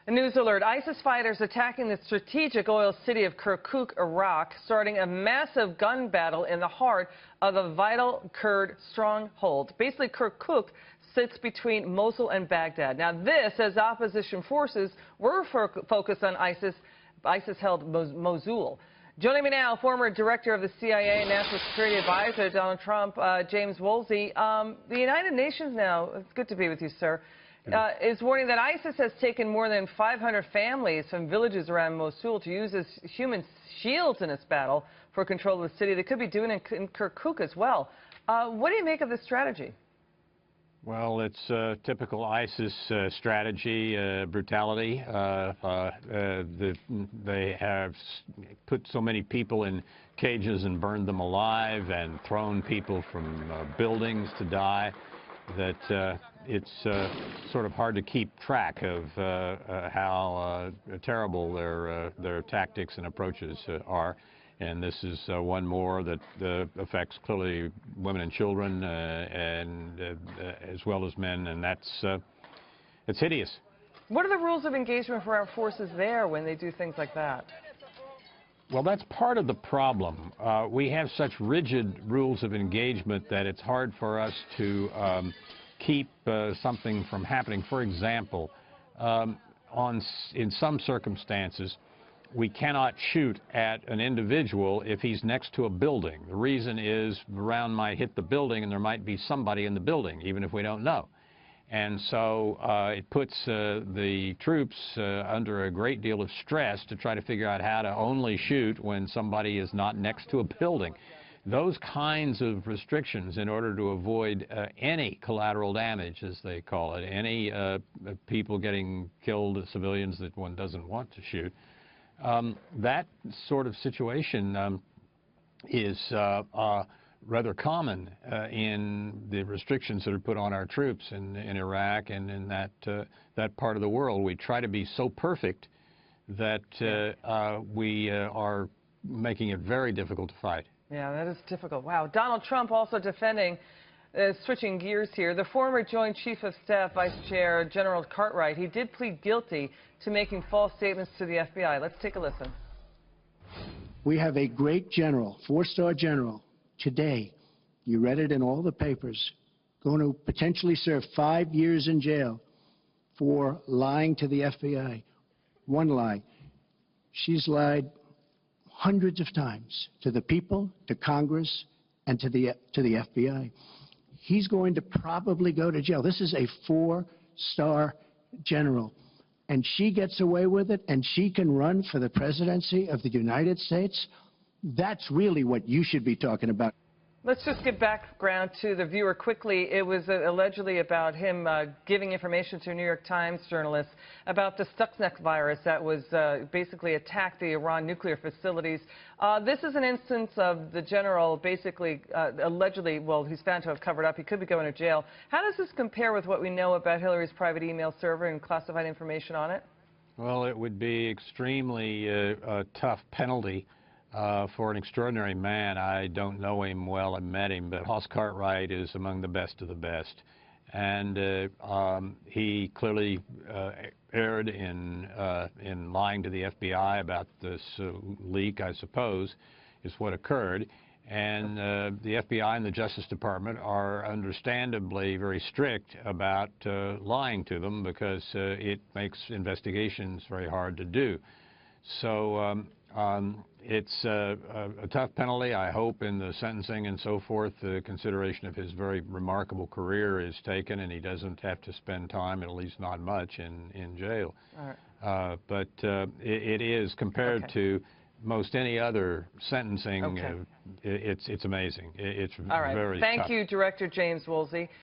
A news alert. ISIS fighters attacking the strategic oil city of Kirkuk, Iraq, starting a massive gun battle in the heart of a vital Kurd stronghold. Basically, Kirkuk sits between Mosul and Baghdad. Now, this as opposition forces were focused on ISIS-held Mosul. Joining me now, former director of the CIA and National Security Advisor, Donald Trump, James Woolsey. The United Nations now, it's good to be with you, sir, is warning that ISIS has taken more than 500 families from villages around Mosul to use as human shields in its battle for control of the city. They could be doing it in Kirkuk as well. What do you make of this strategy? Well, it's typical ISIS strategy, brutality. They have put so many people in cages and burned them alive and thrown people from buildings to die that it's sort of hard to keep track of how terrible their tactics and approaches are. And this is one more that affects clearly women and children, and as well as men, and it's hideous. What are the rules of engagement for our forces there when they do things like that? Well, that's part of the problem. We have such rigid rules of engagement that it's hard for us to keep something from happening. For example, in some circumstances, we cannot shoot at an individual if he's next to a building. The reason is the round might hit the building and there might be somebody in the building, even if we don't know. And so it puts the troops under a great deal of stress to try to figure out how to only shoot when somebody is not next to a building. Those kinds of restrictions, in order to avoid any collateral damage, as they call it, any people getting killed, civilians that one doesn't want to shoot, that sort of situation is rather common in the restrictions that are put on our troops in Iraq and in that part of the world. We try to be so perfect that we are making it very difficult to fight. Yeah, that is difficult. Wow. Donald Trump also defending, switching gears here, the former Joint Chief of Staff Vice Chair General Cartwright. He did plead guilty to making false statements to the FBI. Let's take a listen. We have a great general, four-star general, today, you read it in all the papers, going to potentially serve 5 years in jail for lying to the FBI. One lie. She's lied hundreds of times to the people, to Congress, and to the FBI. He's going to probably go to jail. This is a four-star general. And she gets away with it, and she can run for the presidency of the United States. That's really what you should be talking about. Let's just get background to the viewer quickly. It was allegedly about him giving information to New York Times journalists about the Stuxnet virus that was basically attacked the Iran nuclear facilities. This is an instance of the general basically allegedly, well, he's found to have covered up. He could be going to jail. How does this compare with what we know about Hillary's private email server and classified information on it? Well, it would be extremely a tough penalty. For an extraordinary man. I don't know him well, I met him, but Hoss Cartwright is among the best of the best. And he clearly erred in lying to the FBI about this leak, I suppose, is what occurred. And the FBI and the Justice Department are understandably very strict about lying to them because it makes investigations very hard to do. So it's a tough penalty. I hope in the sentencing and so forth, the consideration of his very remarkable career is taken and he doesn't have to spend time, at least not much, in jail. All right. But it is, compared to most any other sentencing, it's amazing. It's all right. Very Thank tough. you, Director James Woolsey.